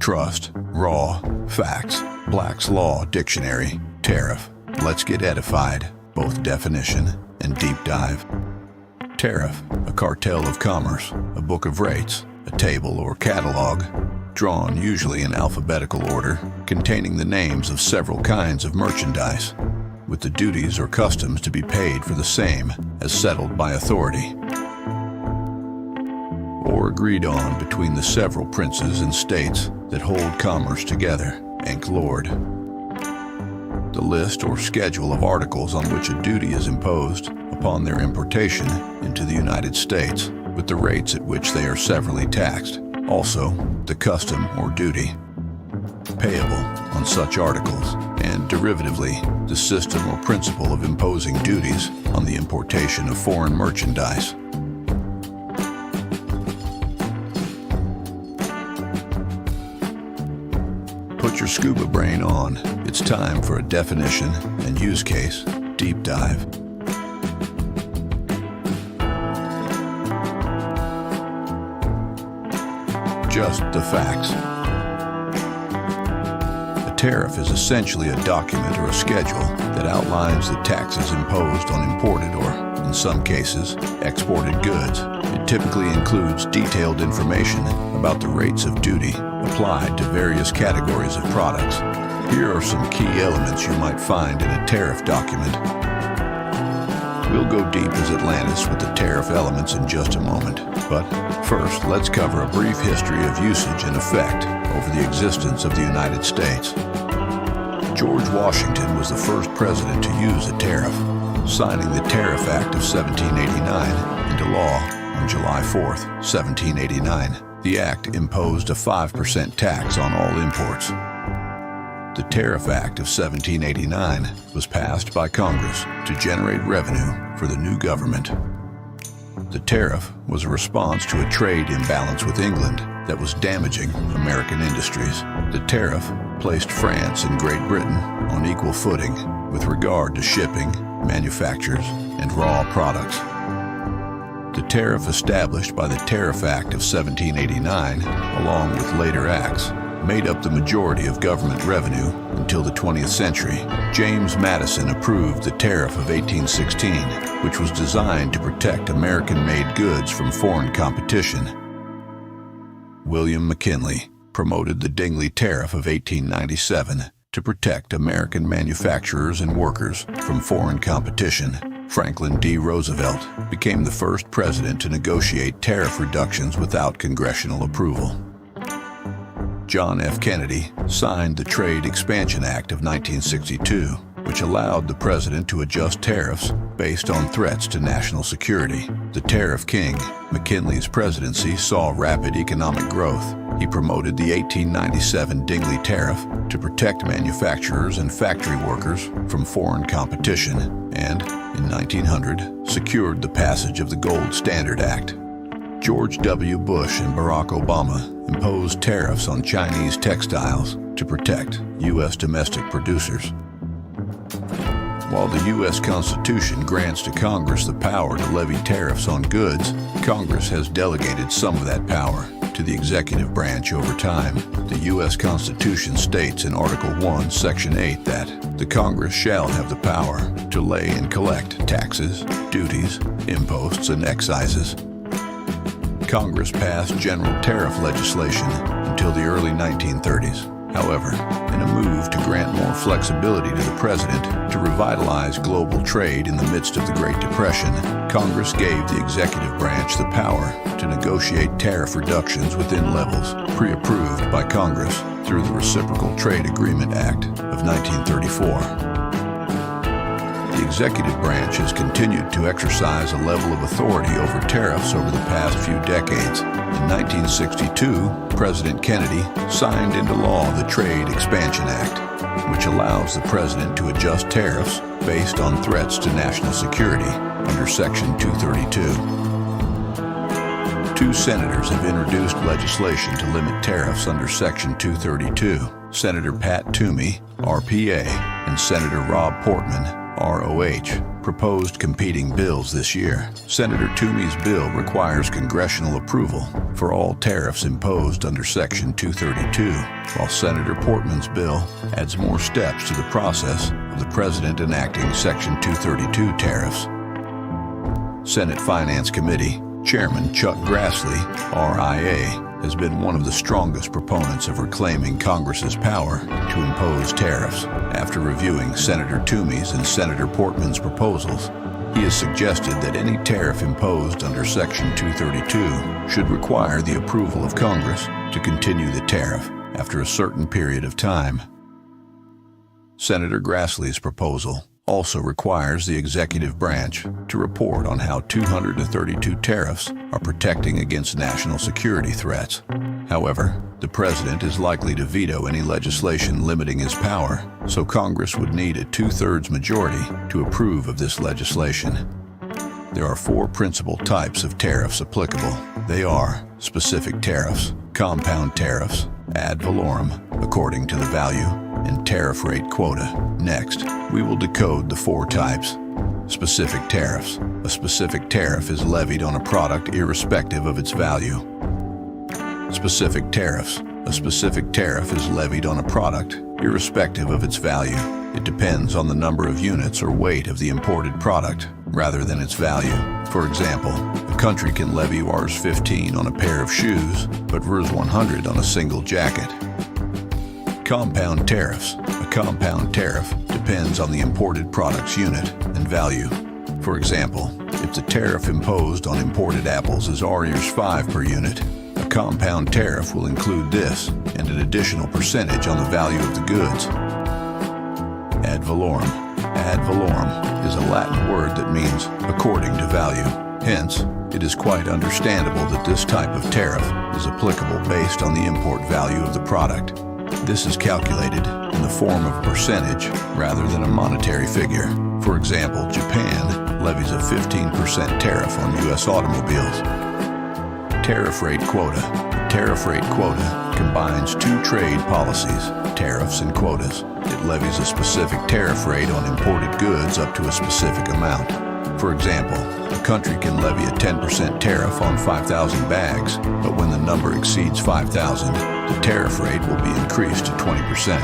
Trust, Raw, Facts, Black's Law Dictionary, TARIFF. Let's get edified, both definition and deep dive. Tariff, a cartel of commerce, a book of rates, a table or catalog, drawn usually in alphabetical order, containing the names of several kinds of merchandise, with the duties or customs to be paid for the same as settled by authority, or agreed on between the several princes and states that hold commerce together, lord. The list or schedule of articles on which a duty is imposed upon their importation into the United States, with the rates at which they are severally taxed. Also, the custom or duty payable on such articles, and derivatively, the system or principle of imposing duties on the importation of foreign merchandise. Put your scuba brain on. It's time for a definition and use case deep dive. Just the facts. A tariff is essentially a document or a schedule that outlines the taxes imposed on imported or, in some cases, exported goods. It typically includes detailed information about the rates of duty applied to various categories of products. Here are some key elements you might find in a tariff document. We'll go deep as Atlantis with the tariff elements in just a moment, but first let's cover a brief history of usage and effect over the existence of the United States. George Washington was the first president to use a tariff, signing the Tariff Act of 1789 into law on July 4th, 1789. The act imposed a 5% tax on all imports. The Tariff Act of 1789 was passed by Congress to generate revenue for the new government. The tariff was a response to a trade imbalance with England that was damaging American industries. The tariff placed France and Great Britain on equal footing with regard to shipping, manufactures, and raw products. The tariff established by the Tariff Act of 1789, along with later acts, made up the majority of government revenue until the 20th century. James Madison approved the Tariff of 1816, which was designed to protect American-made goods from foreign competition. William McKinley promoted the Dingley Tariff of 1897 to protect American manufacturers and workers from foreign competition. Franklin D. Roosevelt became the first president to negotiate tariff reductions without congressional approval. John F. Kennedy signed the Trade Expansion Act of 1962, which allowed the president to adjust tariffs based on threats to national security. The Tariff King, McKinley's presidency saw rapid economic growth. He promoted the 1897 Dingley Tariff to protect manufacturers and factory workers from foreign competition, and, in 1900, secured the passage of the Gold Standard Act. George W. Bush and Barack Obama imposed tariffs on Chinese textiles to protect U.S. domestic producers. While the U.S. Constitution grants to Congress the power to levy tariffs on goods, Congress has delegated some of that power to the executive branch over time. The U.S. Constitution states in Article 1, Section 8 that the Congress shall have the power to lay and collect taxes, duties, imposts, and excises. Congress passed general tariff legislation until the early 1930s. However, in a move to grant more flexibility to the president to revitalize global trade in the midst of the Great Depression, Congress gave the executive branch the power to negotiate tariff reductions within levels pre-approved by Congress through the Reciprocal Trade Agreement Act of 1934. The executive branch has continued to exercise a level of authority over tariffs over the past few decades. In 1962, President Kennedy signed into law the Trade Expansion Act, which allows the president to adjust tariffs based on threats to national security under Section 232. Two senators have introduced legislation to limit tariffs under Section 232. Senator Pat Toomey, RPA, and Senator Rob Portman, ROH. proposed competing bills this year. Senator Toomey's bill requires congressional approval for all tariffs imposed under Section 232, while Senator Portman's bill adds more steps to the process of the President enacting Section 232 tariffs. Senate Finance Committee Chairman Chuck Grassley, RIA, has been one of the strongest proponents of reclaiming Congress's power to impose tariffs. After reviewing Senator Toomey's and Senator Portman's proposals, he has suggested that any tariff imposed under Section 232 should require the approval of Congress to continue the tariff after a certain period of time. Senator Grassley's proposal also requires the executive branch to report on how 232 tariffs are protecting against national security threats. However, the president is likely to veto any legislation limiting his power, so Congress would need a 2/3 majority to approve of this legislation. There are 4 principal types of tariffs applicable. They are specific tariffs, compound tariffs, ad valorem, according to the value, and tariff rate quota. Next, we will decode the 4 types. Specific tariffs. A specific tariff is levied on a product irrespective of its value. Specific tariffs. A specific tariff is levied on a product irrespective of its value. It depends on the number of units or weight of the imported product rather than its value. For example, a country can levy Rs 15 on a pair of shoes, but Rs 100 on a single jacket. Compound tariffs. A compound tariff depends on the imported product's unit and value. For example, if the tariff imposed on imported apples is Rs 5 per unit, a compound tariff will include this and an additional percentage on the value of the goods. Ad valorem. Ad valorem is a Latin word that means according to value. Hence, it is quite understandable that this type of tariff is applicable based on the import value of the product. This is calculated in the form of a percentage rather than a monetary figure. For example, Japan levies a 15% tariff on U.S. automobiles. Tariff rate quota. Tariff rate quota combines 2 trade policies, tariffs and quotas. It levies a specific tariff rate on imported goods up to a specific amount. For example, a country can levy a 10% tariff on 5,000 bags, but when the number exceeds 5,000, the tariff rate will be increased to 20%.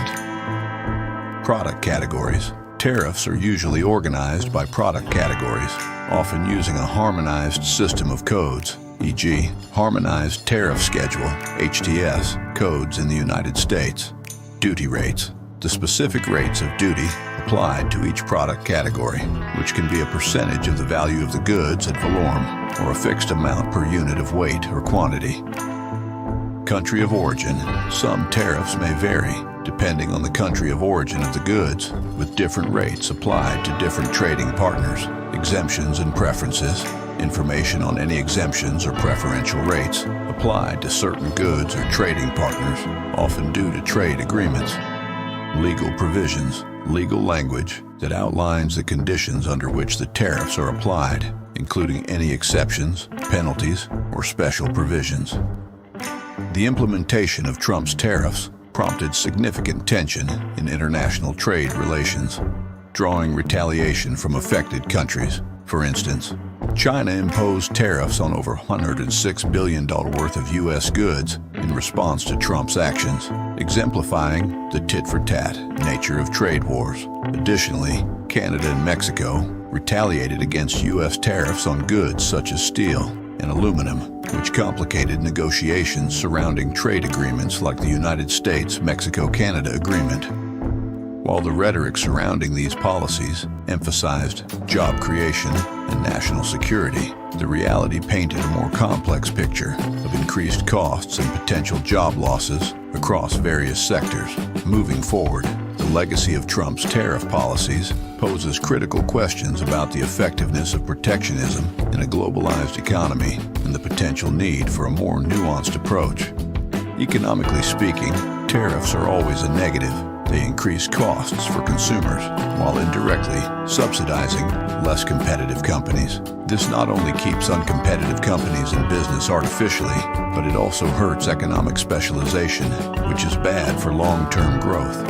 Product categories. Tariffs are usually organized by product categories, often using a harmonized system of codes, e.g., Harmonized Tariff Schedule, HTS, codes in the United States. Duty rates. The specific rates of duty applied to each product category, which can be a percentage of the value of the goods ad valorem or a fixed amount per unit of weight or quantity. Country of origin. Some tariffs may vary depending on the country of origin of the goods, with different rates applied to different trading partners. Exemptions and preferences. Information on any exemptions or preferential rates applied to certain goods or trading partners, often due to trade agreements. Legal provisions. Legal language that outlines the conditions under which the tariffs are applied, including any exceptions, penalties, or special provisions. The implementation of Trump's tariffs prompted significant tension in international trade relations, drawing retaliation from affected countries. For instance, China imposed tariffs on over $106 billion worth of U.S. goods in response to Trump's actions, exemplifying the tit-for-tat nature of trade wars. Additionally, Canada and Mexico retaliated against U.S. tariffs on goods such as steel and aluminum, which complicated negotiations surrounding trade agreements like the United States-Mexico-Canada Agreement. While the rhetoric surrounding these policies emphasized job creation and national security, the reality painted a more complex picture of increased costs and potential job losses across various sectors. Moving forward, the legacy of Trump's tariff policies poses critical questions about the effectiveness of protectionism in a globalized economy and the potential need for a more nuanced approach. Economically speaking, tariffs are always a negative. They increase costs for consumers while indirectly subsidizing less competitive companies. This not only keeps uncompetitive companies in business artificially, but it also hurts economic specialization, which is bad for long-term growth.